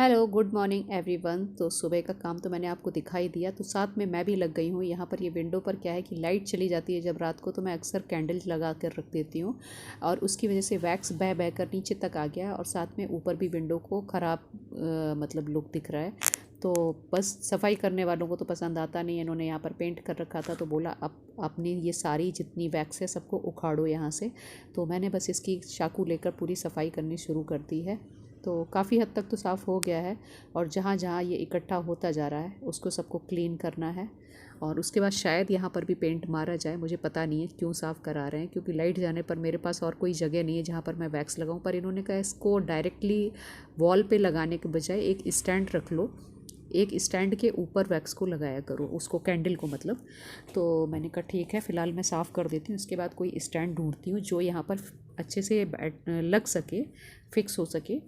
Hello good morning everyone. तो सुबह का काम तो मैंने आपको दिखाई दिया, तो साथ में मैं भी लग गई हूँ। यहाँ पर ये विंडो पर क्या है कि लाइट चली जाती है जब रात को, तो मैं अक्सर कैंडल्स लगा कर रख देती हूँ और उसकी वजह से वैक्स बह बह कर नीचे तक आ गया और साथ में ऊपर भी विंडो को ख़राब मतलब लुक दिख रहा है। तो बस सफाई करने वालों को तो पसंद आता नहीं है। इन्होंने यहाँ पर पेंट कर रखा था तो बोला अब अपनी ये सारी जितनी वैक्स है सबको उखाड़ो यहाँ से। तो मैंने बस इसकी चाकू लेकर पूरी सफाई करनी शुरू कर दी है। तो काफ़ी हद तक तो साफ़ हो गया है और जहाँ जहाँ ये इकट्ठा होता जा रहा है उसको सबको क्लीन करना है और उसके बाद शायद यहाँ पर भी पेंट मारा जाए। मुझे पता नहीं है क्यों साफ़ करा रहे हैं, क्योंकि लाइट जाने पर मेरे पास और कोई जगह नहीं है जहाँ पर मैं वैक्स लगाऊं। पर इन्होंने कहा इसको डायरेक्टली वॉल पे लगाने के बजाय एक स्टैंड रख लो, एक स्टैंड के ऊपर वैक्स को लगाया करो, उसको कैंडल को मतलब। तो मैंने कहा ठीक है, फ़िलहाल मैं साफ़ कर देती हूँ, उसके बाद कोई स्टैंड ढूंढती हूँ जो यहाँ पर अच्छे से लग सके, फिक्स हो सके,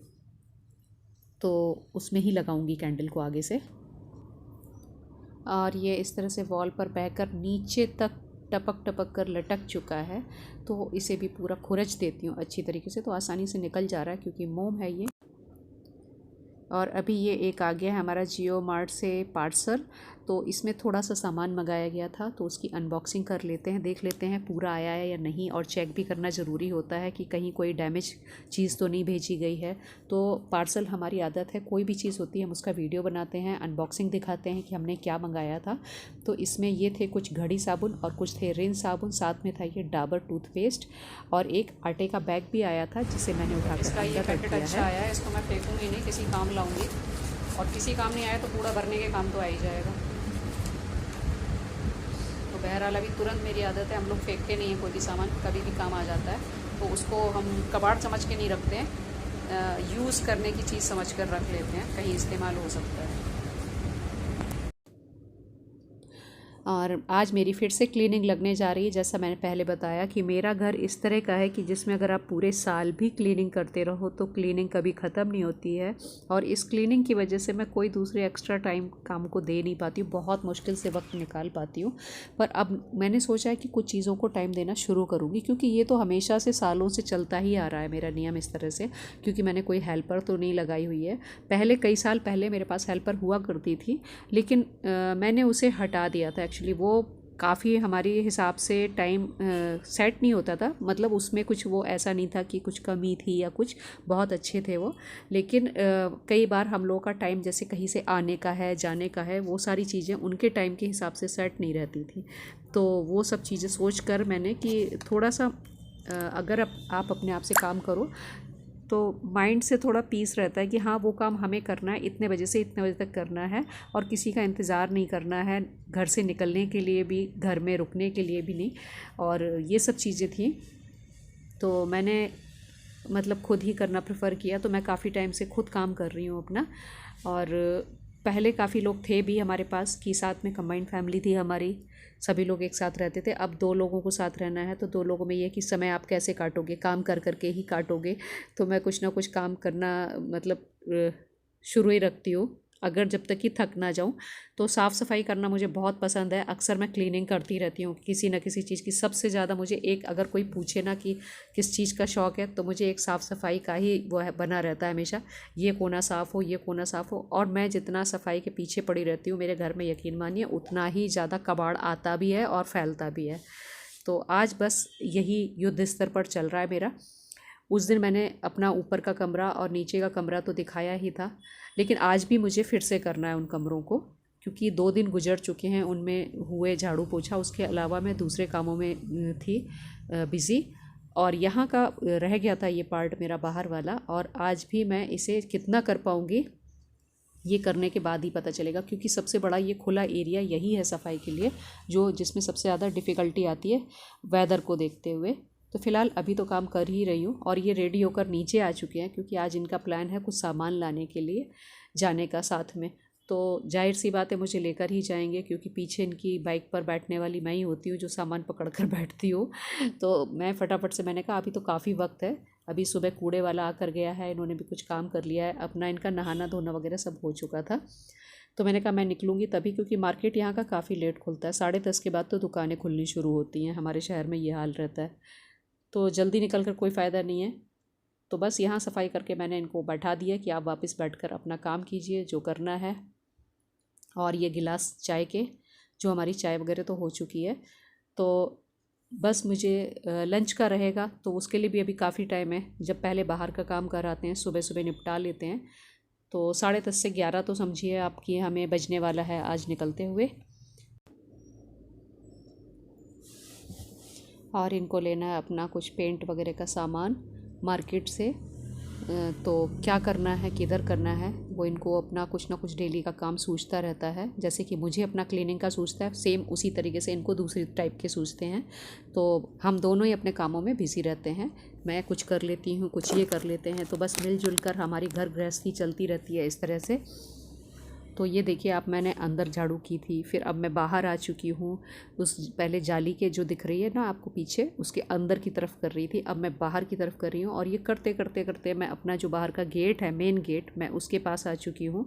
तो उसमें ही लगाऊंगी कैंडल को आगे से। और ये इस तरह से वॉल पर बहकर नीचे तक टपक टपक कर लटक चुका है, तो इसे भी पूरा खुरच देती हूँ अच्छी तरीके से। तो आसानी से निकल जा रहा है क्योंकि मोम है ये। और अभी ये एक आ गया है हमारा जियो मार्ट से पार्सल, तो इसमें थोड़ा सा सामान मंगाया गया था, तो उसकी अनबॉक्सिंग कर लेते हैं, देख लेते हैं पूरा आया है या नहीं। और चेक भी करना ज़रूरी होता है कि कहीं कोई डैमेज चीज़ तो नहीं भेजी गई है। तो पार्सल हमारी आदत है, कोई भी चीज़ होती है हम उसका वीडियो बनाते हैं, अनबॉक्सिंग दिखाते हैं कि हमने क्या मंगाया था। तो इसमें ये थे कुछ घड़ी साबुन और कुछ थे रिन साबुन, साथ में था ये डाबर टूथपेस्ट और एक आटे का बैग भी आया था जिसे मैंने उठाकर इसका ये पैकेट अच्छा आया है, इसको मैं फेंकूँगी नहीं, किसी काम लाऊंगी। और किसी काम नहीं आया तो कूड़ा भरने के काम तो आ ही जाएगा। तो बहरहाल अभी तुरंत मेरी आदत है, हम लोग फेंकते नहीं हैं कोई भी सामान, कभी भी काम आ जाता है तो उसको हम कबाड़ समझ के नहीं रखते हैं, यूज़ करने की चीज़ समझ कर रख लेते हैं, कहीं इस्तेमाल हो सकता है। और आज मेरी फिर से क्लीनिंग लगने जा रही है। जैसा मैंने पहले बताया कि मेरा घर इस तरह का है कि जिसमें अगर आप पूरे साल भी क्लीनिंग करते रहो तो क्लीनिंग कभी ख़त्म नहीं होती है। और इस क्लीनिंग की वजह से मैं कोई दूसरे एक्स्ट्रा टाइम काम को दे नहीं पाती हूँ, बहुत मुश्किल से वक्त निकाल पाती हूँ। पर अब मैंने सोचा है कि कुछ चीज़ों को टाइम देना शुरू करूँगी, क्योंकि ये तो हमेशा से सालों से चलता ही आ रहा है मेरा नियम इस तरह से। क्योंकि मैंने कोई हेल्पर तो नहीं लगाई हुई है। पहले कई साल पहले मेरे पास हेल्पर हुआ करती थी, लेकिन मैंने उसे हटा दिया था। एक्चुअली वो काफ़ी हमारे हिसाब से टाइम सेट नहीं होता था, मतलब उसमें कुछ वो ऐसा नहीं था कि कुछ कमी थी या कुछ, बहुत अच्छे थे वो। लेकिन कई बार हम लोगों का टाइम जैसे कहीं से आने का है, जाने का है, वो सारी चीज़ें उनके टाइम के हिसाब से सेट नहीं रहती थी। तो वो सब चीज़ें सोच कर मैंने कि थोड़ा सा अगर आप अपने आप से काम करो तो माइंड से थोड़ा पीस रहता है कि हाँ वो काम हमें करना है, इतने बजे से इतने बजे तक करना है और किसी का इंतज़ार नहीं करना है, घर से निकलने के लिए भी, घर में रुकने के लिए भी नहीं। और ये सब चीज़ें थी तो मैंने मतलब खुद ही करना प्रेफर किया। तो मैं काफ़ी टाइम से खुद काम कर रही हूँ अपना। और पहले काफ़ी लोग थे भी हमारे पास कि साथ में कंबाइंड फैमिली थी हमारी, सभी लोग एक साथ रहते थे। अब 2 लोगों को साथ रहना है तो 2 लोगों में ये कि समय आप कैसे काटोगे, काम कर कर के ही काटोगे। तो मैं कुछ ना कुछ काम करना मतलब शुरू ही रखती हूँ, अगर जब तक कि थक ना जाऊँ। तो साफ़ सफाई करना मुझे बहुत पसंद है, अक्सर मैं क्लीनिंग करती रहती हूँ किसी न किसी चीज़ की। सबसे ज़्यादा मुझे एक, अगर कोई पूछे ना कि किस चीज़ का शौक़ है, तो मुझे एक साफ़ सफाई का ही वो है, बना रहता है हमेशा। ये कोना साफ़ हो, ये कोना साफ़ हो। और मैं जितना सफाई के पीछे पड़ी रहती हूँ मेरे घर में, यकीन मानिए उतना ही ज़्यादा कबाड़ आता भी है और फैलता भी है। तो आज बस यही युद्ध स्तर पर चल रहा है मेरा। उस दिन मैंने अपना ऊपर का कमरा और नीचे का कमरा तो दिखाया ही था, लेकिन आज भी मुझे फिर से करना है उन कमरों को, क्योंकि 2 दिन गुजर चुके हैं उनमें हुए झाड़ू पोछा। उसके अलावा मैं दूसरे कामों में थी बिज़ी। और यहाँ का रह गया था ये पार्ट मेरा बाहर वाला, और आज भी मैं इसे कितना कर पाऊँगी ये करने के बाद ही पता चलेगा। क्योंकि सबसे बड़ा ये खुला एरिया यही है सफाई के लिए, जो जिसमें सबसे ज़्यादा डिफ़िकल्टी आती है वेदर को देखते हुए। तो फ़िलहाल अभी तो काम कर ही रही हूँ। और ये रेडी होकर नीचे आ चुके हैं क्योंकि आज इनका प्लान है कुछ सामान लाने के लिए जाने का साथ में। तो जाहिर सी बात है मुझे लेकर ही जाएंगे, क्योंकि पीछे इनकी बाइक पर बैठने वाली मैं ही होती हूँ जो सामान पकड़ कर बैठती हूँ। तो मैं फटाफट से, मैंने कहा अभी तो काफ़ी वक्त है, अभी सुबह कूड़े वाला आकर गया है, इन्होंने भी कुछ काम कर लिया है अपना, इनका नहाना धोना वगैरह सब हो चुका था। तो मैंने कहा मैं निकलूँगी तभी, क्योंकि मार्केट यहाँ का काफ़ी लेट खुलता है, 10:30 के बाद तो दुकानें खुलनी शुरू होती हैं, हमारे शहर में ये हाल रहता है। तो जल्दी निकल कर कोई फ़ायदा नहीं है। तो बस यहाँ सफाई करके मैंने इनको बैठा दिया कि आप वापस बैठकर अपना काम कीजिए जो करना है। और ये गिलास चाय के, जो हमारी चाय वगैरह तो हो चुकी है, तो बस मुझे लंच का रहेगा, तो उसके लिए भी अभी काफ़ी टाइम है। जब पहले बाहर का काम कर आते हैं, सुबह सुबह निपटा लेते हैं, तो 10:30 से 11 तो समझिए आपकी हमें बजने वाला है आज निकलते हुए। और इनको लेना है अपना कुछ पेंट वगैरह का सामान मार्केट से। तो क्या करना है, किधर करना है, वो इनको अपना कुछ ना कुछ डेली का काम सूझता रहता है। जैसे कि मुझे अपना क्लीनिंग का सूझता है, सेम उसी तरीके से इनको दूसरी टाइप के सूझते हैं। तो हम दोनों ही अपने कामों में बिज़ी रहते हैं। मैं कुछ कर लेती हूँ, कुछ ये कर लेते हैं, तो बस मिलजुल कर हमारी घर गृहस्थी चलती रहती है इस तरह से। तो ये देखिए आप, मैंने अंदर झाड़ू की थी, फिर अब मैं बाहर आ चुकी हूँ। उस पहले जाली के जो दिख रही है ना आपको पीछे, उसके अंदर की तरफ कर रही थी, अब मैं बाहर की तरफ कर रही हूँ। और ये करते करते करते मैं अपना जो बाहर का गेट है, मेन गेट, मैं उसके पास आ चुकी हूँ।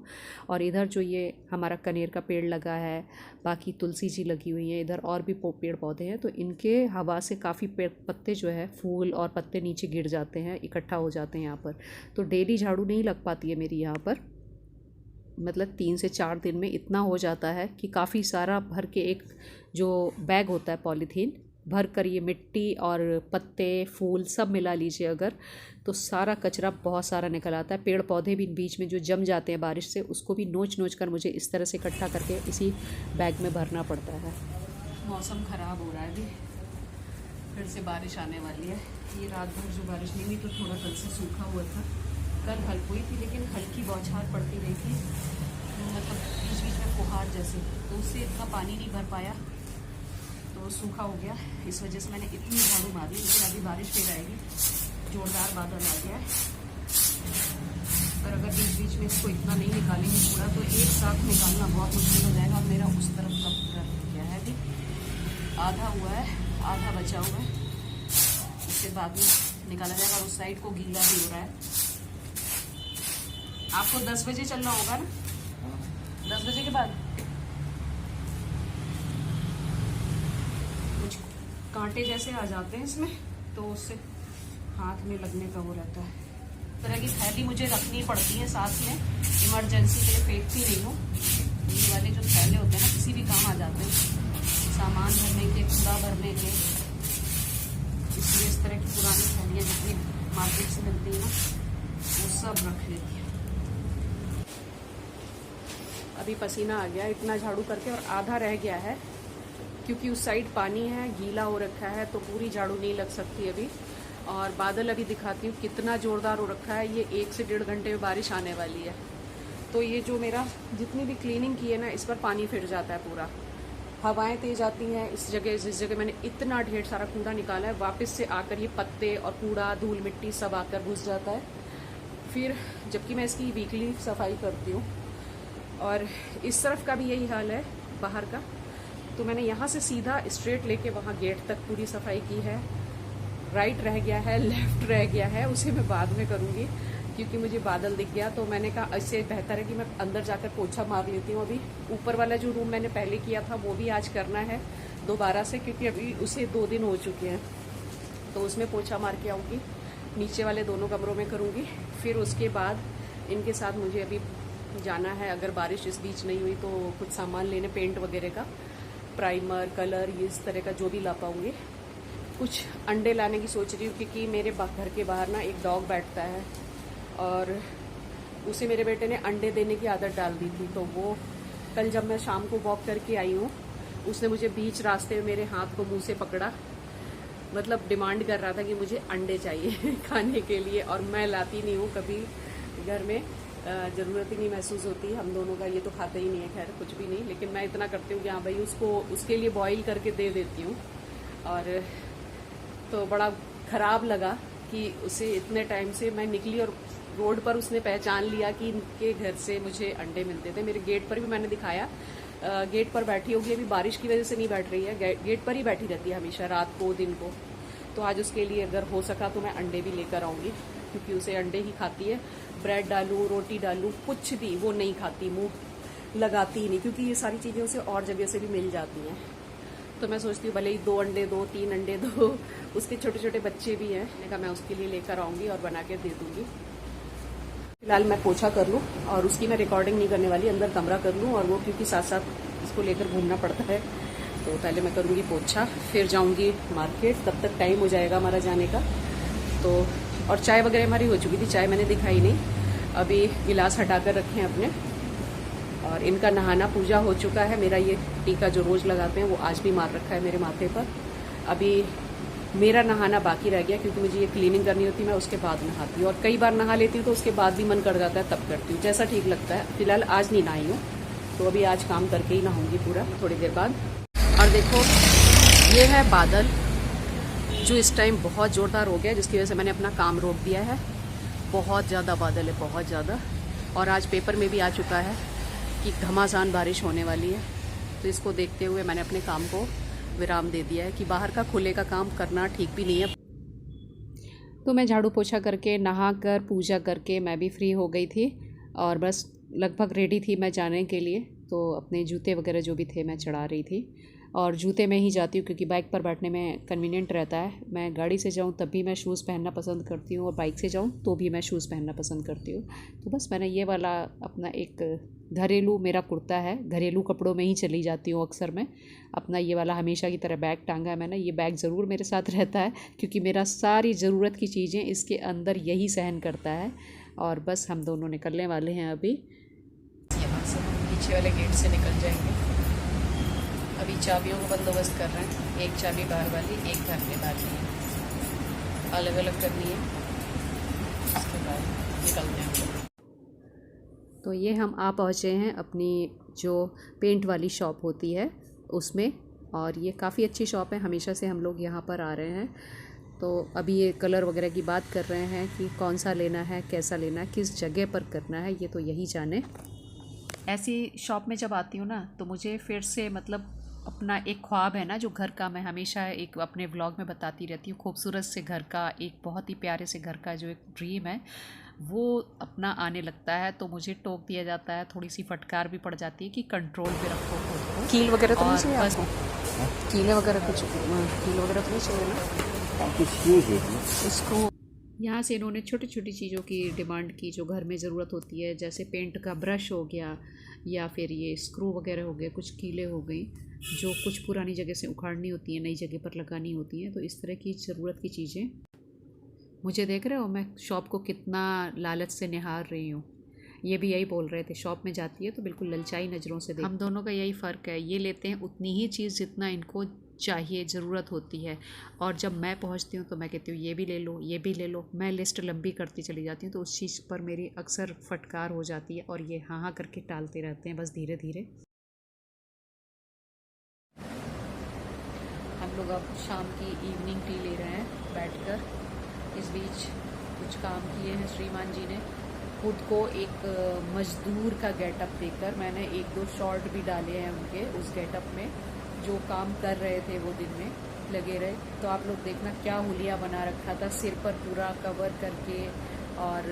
और इधर जो ये हमारा कनेर का पेड़ लगा है, बाकी तुलसी जी लगी हुई हैं, इधर और भी पेड़ पौधे हैं, तो इनके हवा से काफ़ी पेड़ पत्ते जो है, फूल और पत्ते नीचे गिर जाते हैं, इकट्ठा हो जाते हैं यहाँ पर। तो डेली झाड़ू नहीं लग पाती है मेरी यहाँ पर, मतलब 3 से 4 दिन में इतना हो जाता है कि काफ़ी सारा भर के, एक जो बैग होता है पॉलीथीन भर कर, ये मिट्टी और पत्ते फूल सब मिला लीजिए अगर, तो सारा कचरा बहुत सारा निकल आता है। पेड़ पौधे भी बीच में जो जम जाते हैं बारिश से, उसको भी नोच नोच कर मुझे इस तरह से इकट्ठा करके इसी बैग में भरना पड़ता है। मौसम ख़राब हो रहा है, अभी फिर से बारिश आने वाली है। ये रात भर जो बारिश नहीं हुई, तो थोड़ा कल से सूखा हुआ था, कल हल्की हुई थी, लेकिन हल्की बौछार पड़ती रही थी, मतलब बीच बीच में फुहार जैसे, तो उससे इतना पानी नहीं भर पाया, तो सूखा हो गया। इस वजह से मैंने इतनी झाड़ू मारी, लेकिन अभी बारिश फिर आएगी, जोरदार बादल आ गया है। पर अगर बीच बीच में इसको इतना नहीं निकालेंगे पूरा, तो एक साथ निकालना बहुत मुश्किल हो जाएगा। मेरा उस तरफ का पूरा गया है, अभी आधा हुआ है, आधा बचा हुआ है, उसके बाद में निकाला जाएगा। और उस साइड को गीला भी हो रहा है। आपको 10 बजे चलना होगा ना, 10 बजे के बाद। कुछ कांटे जैसे आ जाते हैं इसमें, तो उससे हाथ में लगने का वो रहता है। तरह की थैली मुझे रखनी पड़ती है साथ में, इमरजेंसी के लिए फेंकती नहीं हूँ। ये वाले जो थैले होते हैं ना, किसी भी काम आ जाते हैं, सामान भरने के, कूड़ा भरने के, इसलिए इस तरह की पुरानी थैलियाँ जितनी मार्केट से मिलती है ना, वो सब रख लेती है। अभी पसीना आ गया इतना झाड़ू करके, और आधा रह गया है क्योंकि उस साइड पानी है, गीला हो रखा है, तो पूरी झाड़ू नहीं लग सकती अभी। और बादल अभी दिखाती हूँ कितना ज़ोरदार हो रखा है, ये 1 से 1.5 घंटे में बारिश आने वाली है। तो ये जो मेरा जितनी भी क्लीनिंग की है ना, इस पर पानी फिर जाता है पूरा। हवाएं तेज आती हैं, इस जगह जिस जगह मैंने इतना ढेर सारा कूड़ा निकाला है, वापस से आकर ये पत्ते और कूड़ा, धूल मिट्टी सब आकर घुस जाता है। फिर जबकि मैं इसकी वीकली सफाई करती हूँ, और इस तरफ का भी यही हाल है बाहर का। तो मैंने यहाँ से सीधा स्ट्रेट लेके वहाँ गेट तक पूरी सफाई की है। राइट रह गया है, लेफ्ट रह गया है, उसे मैं बाद में करूँगी क्योंकि मुझे बादल दिख गया। तो मैंने कहा इससे बेहतर है कि मैं अंदर जाकर पोछा मार लेती हूँ। अभी ऊपर वाला जो रूम मैंने पहले किया था, वो भी आज करना है दोबारा से, क्योंकि अभी उसे 2 दिन हो चुके हैं, तो उसमें पोछा मार के आऊँगी। नीचे वाले दोनों कमरों में करूँगी। फिर उसके बाद इनके साथ मुझे अभी जाना है, अगर बारिश इस बीच नहीं हुई तो कुछ सामान लेने, पेंट वगैरह का, प्राइमर, कलर, ये इस तरह का जो भी ला पाऊँगी। कुछ अंडे लाने की सोच रही हूँ, क्योंकि मेरे घर के बाहर ना एक डॉग बैठता है, और उसे मेरे बेटे ने अंडे देने की आदत डाल दी थी। तो वो कल जब मैं शाम को वॉक करके आई हूँ, उसने मुझे बीच रास्ते में मेरे हाथ को मुँह से पकड़ा, मतलब डिमांड कर रहा था कि मुझे अंडे चाहिए खाने के लिए। और मैं लाती नहीं हूँ कभी घर में, ज़रूरत ही नहीं महसूस होती हम दोनों का, ये तो खाते ही नहीं है, खैर कुछ भी नहीं। लेकिन मैं इतना करती हूँ कि हाँ भाई उसको उसके लिए बॉईल करके दे देती हूँ। और तो बड़ा ख़राब लगा कि उसे इतने टाइम से मैं निकली और रोड पर उसने पहचान लिया कि इनके घर से मुझे अंडे मिलते थे। मेरे गेट पर भी मैंने दिखाया, गेट पर बैठी होगी, अभी बारिश की वजह से नहीं बैठ रही है, गेट पर ही बैठी रहती है हमेशा, रात को, दिन को। तो आज उसके लिए अगर हो सका तो मैं अंडे भी लेकर आऊँगी, क्योंकि उसे अंडे ही खाती है। ब्रेड डालूँ, रोटी डालूँ, कुछ भी वो नहीं खाती, मुँह लगाती ही नहीं, क्योंकि ये सारी चीज़ें उसे और जगह से भी मिल जाती हैं। तो मैं सोचती हूँ भले ही 2 अंडे दो, 3 अंडे दो, उसके छोटे छोटे बच्चे भी हैं, मैंने कहा मैं उसके लिए लेकर आऊँगी और बना के दे दूँगी। फिलहाल मैं पोछा कर लूँ और उसकी मैं रिकॉर्डिंग नहीं करने वाली, अंदर कमरा कर लूँ, और वो क्योंकि साथ साथ इसको लेकर घूमना पड़ता है, तो पहले मैं करूँगी पोछा, फिर जाऊँगी मार्केट, तब तक टाइम हो जाएगा हमारा जाने का। तो और चाय वगैरह हमारी हो चुकी थी, चाय मैंने दिखाई नहीं, अभी गिलास हटा कर रखे हैं अपने, और इनका नहाना पूजा हो चुका है। मेरा ये टीका जो रोज़ लगाते हैं वो आज भी मार रखा है मेरे माथे पर। अभी मेरा नहाना बाकी रह गया क्योंकि मुझे ये क्लीनिंग करनी होती है, मैं उसके बाद नहाती हूँ, और कई बार नहा लेती हूँ तो उसके बाद भी मन कर जाता है तब करती हूँ, जैसा ठीक लगता है। फिलहाल आज नहीं नहाई हूँ, तो अभी आज काम करके ही नहाऊंगी पूरा थोड़ी देर बाद। और देखो ये है बादल जो इस टाइम बहुत ज़ोरदार हो गया, जिसकी वजह से मैंने अपना काम रोक दिया है। बहुत ज़्यादा बादल है, बहुत ज़्यादा, और आज पेपर में भी आ चुका है कि घमासान बारिश होने वाली है। तो इसको देखते हुए मैंने अपने काम को विराम दे दिया है कि बाहर का खुले का काम करना ठीक भी नहीं है। तो मैं झाड़ू पोछा करके, नहा कर, पूजा करके मैं भी फ्री हो गई थी, और बस लगभग रेडी थी मैं जाने के लिए। तो अपने जूते वगैरह जो भी थे मैं चढ़ा रही थी, और जूते में ही जाती हूँ क्योंकि बाइक पर बैठने में कन्वीनियंट रहता है। मैं गाड़ी से जाऊँ तब भी मैं शूज़ पहनना पसंद करती हूँ, और बाइक से जाऊँ तो भी मैं शूज़ पहनना पसंद करती हूँ। तो बस मैंने ये वाला अपना एक घरेलू मेरा कुर्ता है, घरेलू कपड़ों में ही चली जाती हूँ अक्सर मैं। अपना ये वाला हमेशा की तरह बैग टांगा है मैंने। ये बैग ज़रूर मेरे साथ रहता है क्योंकि मेरा सारी ज़रूरत की चीज़ें इसके अंदर यही सहन करता है। और बस हम दोनों निकलने वाले हैं अभी। यहाँ से हम पीछे वाले गेट से निकल जाएंगे। अभी चाबियों का बंदोबस्त कर रहे हैं, एक चाबी बाहर वाली, एक घर के बाहर की, अलग अलग करनी है, उसके बाद निकलते हैं। तो ये हम आ पहुँचे हैं अपनी जो पेंट वाली शॉप होती है उसमें, और ये काफ़ी अच्छी शॉप है, हमेशा से हम लोग यहाँ पर आ रहे हैं। तो अभी ये कलर वगैरह की बात कर रहे हैं कि कौन सा लेना है, कैसा लेना है, किस जगह पर करना है, ये तो यही जाने। ऐसी शॉप में जब आती हूँ ना तो मुझे फिर से मतलब अपना एक ख्वाब है ना, जो घर का, मैं हमेशा एक अपने व्लॉग में बताती रहती हूँ, खूबसूरत से घर का, एक बहुत ही प्यारे से घर का जो एक ड्रीम है वो अपना आने लगता है। तो मुझे टोक दिया जाता है, थोड़ी सी फटकार भी पड़ जाती है कि कंट्रोल पे रखो खुद को। कील वगैरह तो नहीं और चाहिए बस आपको? कील वगैरह कुछ, कील वगैरह तो नहीं चाहिए ना इसको? यहाँ से इन्होंने छोटी छोटी चीज़ों की डिमांड की जो घर में ज़रूरत होती है, जैसे पेंट का ब्रश हो गया, या फिर ये स्क्रू वगैरह हो गए, कुछ कीलें हो गई जो कुछ पुरानी जगह से उखाड़नी होती हैं, नई जगह पर लगानी होती हैं। तो इस तरह की ज़रूरत की चीज़ें। मुझे देख रहे हो मैं शॉप को कितना लालच से निहार रही हूँ। ये भी यही बोल रहे थे, शॉप में जाती है तो बिल्कुल ललचाई नज़रों से देख। हम दोनों का यही फ़र्क है, ये लेते हैं उतनी ही चीज़ जितना इनको चाहिए, ज़रूरत होती है, और जब मैं पहुंचती हूं तो मैं कहती हूँ ये भी ले लो, ये भी ले लो। मैं लिस्ट लंबी करती चली जाती हूँ, तो उस चीज़ पर मेरी अक्सर फटकार हो जाती है, और ये हाँ हाँ करके टालते रहते हैं बस धीरे धीरे। हम लोग अब शाम की इवनिंग टी ले रहे हैं बैठकर। इस बीच कुछ काम किए हैं श्रीमान जी ने। खुद को एक मजदूर का गेटअप देकर मैंने 1-2 शॉर्ट भी डाले हैं उनके, उस गेटअप में जो काम कर रहे थे वो दिन में लगे रहे। तो आप लोग देखना क्या हुलिया बना रखा था, सिर पर पूरा कवर करके, और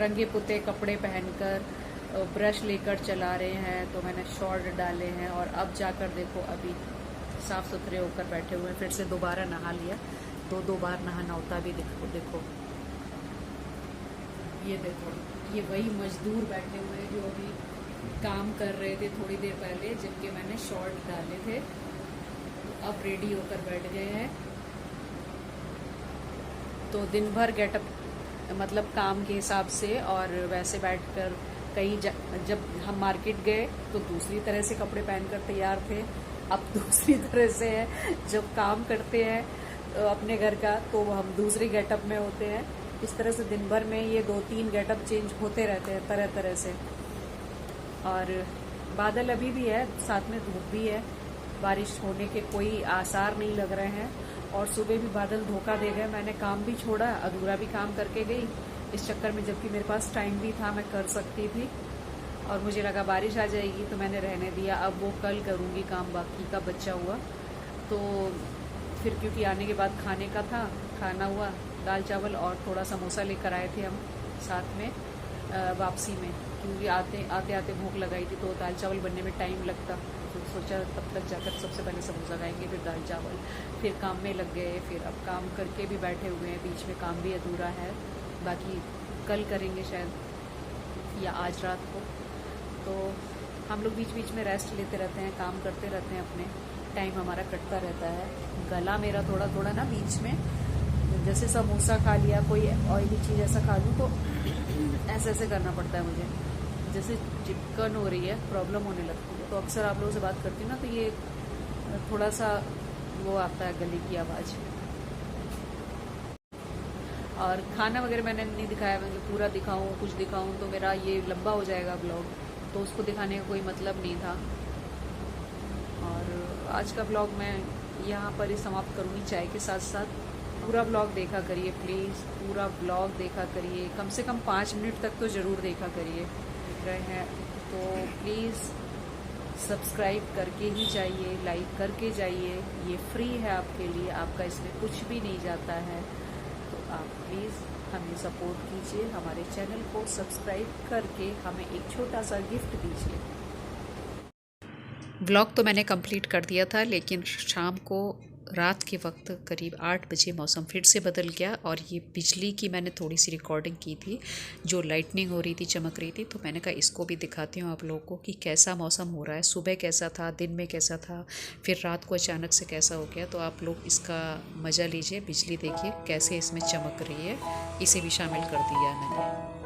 रंगे पुते कपड़े पहनकर ब्रश लेकर चला रहे हैं। तो मैंने शॉर्ट डाले हैं, और अब जाकर देखो अभी साफ़ सुथरे होकर बैठे हुए हैं। फिर से दोबारा नहा लिया, 2 बार नहाना होता भी। देखो ये देखो, ये वही मजदूर बैठे हुए हैं जो अभी काम कर रहे थे थोड़ी देर पहले, जिनके मैंने शॉर्ट डाले थे। अब रेडी होकर बैठ गए हैं। तो दिन भर गेटअप मतलब काम के हिसाब से, और वैसे बैठकर कहीं जब हम मार्केट गए तो दूसरी तरह से कपड़े पहनकर तैयार थे, अब दूसरी तरह से है। जब काम करते हैं अपने घर का तो हम दूसरी गेटअप में होते हैं। इस तरह से दिन भर में ये 2-3 गेटअप चेंज होते रहते हैं तरह तरह से। और बादल अभी भी है, साथ में धूप भी है, बारिश होने के कोई आसार नहीं लग रहे हैं। और सुबह भी बादल धोखा दे गए, मैंने काम भी छोड़ा, अधूरा भी काम करके गई इस चक्कर में, जबकि मेरे पास टाइम भी था, मैं कर सकती थी। और मुझे लगा बारिश आ जाएगी तो मैंने रहने दिया। अब वो कल करूँगी काम, बाकी का बचा हुआ। तो फिर क्योंकि आने के बाद खाने का था, खाना हुआ, दाल चावल और थोड़ा समोसा लेकर आए थे हम साथ में वापसी में, क्योंकि आते आते भूख लगाई थी तो दाल चावल बनने में टाइम लगता। तो सोचा तब तक जाकर सबसे पहले समोसा खाएंगे, फिर दाल चावल, फिर काम में लग गए। फिर अब काम करके भी बैठे हुए हैं, बीच में काम भी अधूरा है, बाकी कल करेंगे शायद या आज रात को। तो हम लोग बीच बीच में रेस्ट लेते रहते हैं, काम करते रहते हैं, अपने टाइम हमारा कटता रहता है। गला मेरा थोड़ा थोड़ा ना बीच में, जैसे समोसा खा लिया, कोई ऑयली चीज़ ऐसा खा लूँ तो ऐसे ऐसे करना पड़ता है मुझे, जैसे चिपकन हो रही है, प्रॉब्लम होने लगती है। तो अक्सर आप लोगों से बात करती हूँ ना, तो ये थोड़ा सा वो आता है गले की आवाज़। और खाना वगैरह मैंने नहीं दिखाया, मैं पूरा दिखाऊँ कुछ दिखाऊँ तो मेरा ये लंबा हो जाएगा ब्लॉग, तो उसको दिखाने का कोई मतलब नहीं था। और आज का ब्लॉग मैं यहाँ पर ही समाप्त करूँगी चाय के साथ साथ। पूरा ब्लॉग देखा करिए प्लीज़, पूरा ब्लॉग देखा करिए, कम से कम 5 मिनट तक तो ज़रूर देखा करिए। देख रहे हैं तो प्लीज़ सब्सक्राइब करके ही जाइए, लाइक करके जाइए, ये फ्री है आपके लिए, आपका इसमें कुछ भी नहीं जाता है। तो आप प्लीज़ हमें सपोर्ट कीजिए, हमारे चैनल को सब्सक्राइब करके हमें एक छोटा सा गिफ्ट दीजिए। व्लॉग तो मैंने कंप्लीट कर दिया था, लेकिन शाम को रात के वक्त करीब 8 बजे मौसम फिर से बदल गया और ये बिजली की मैंने थोड़ी सी रिकॉर्डिंग की थी, जो लाइटनिंग हो रही थी, चमक रही थी। तो मैंने कहा इसको भी दिखाती हूँ आप लोगों को कि कैसा मौसम हो रहा है, सुबह कैसा था, दिन में कैसा था, फिर रात को अचानक से कैसा हो गया। तो आप लोग इसका मज़ा लीजिए, बिजली देखिए कैसे इसमें चमक रही है, इसे भी शामिल कर दिया मैंने।